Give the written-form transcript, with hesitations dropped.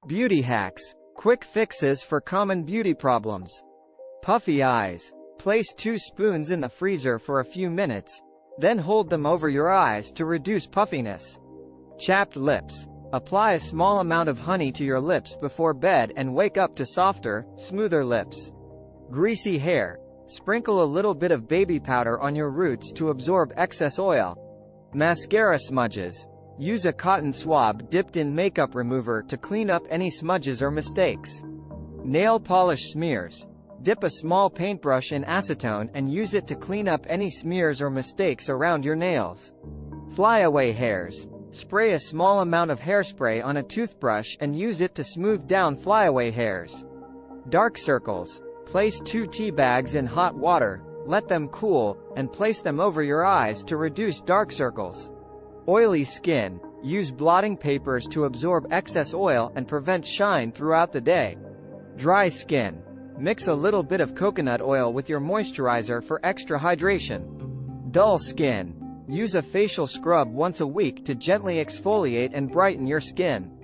Beauty hacks. Quick fixes for common beauty problems. Puffy eyes. Place 2 spoons in the freezer for a few minutes, then hold them over your eyes to reduce puffiness. Chapped lips. Apply a small amount of honey to your lips before bed and wake up to softer, smoother lips. Greasy hair. Sprinkle a little bit of baby powder on your roots to absorb excess oil. Mascara smudges. Use a cotton swab dipped in makeup remover to clean up any smudges or mistakes. Nail polish smears. Dip a small paintbrush in acetone and use it to clean up any smears or mistakes around your nails. Flyaway hairs. Spray a small amount of hairspray on a toothbrush and use it to smooth down flyaway hairs. Dark circles. Place 2 tea bags in hot water, let them cool, and place them over your eyes to reduce dark circles. Oily skin. Use blotting papers to absorb excess oil and prevent shine throughout the day. Dry skin. Mix a little bit of coconut oil with your moisturizer for extra hydration. Dull skin. Use a facial scrub once a week to gently exfoliate and brighten your skin.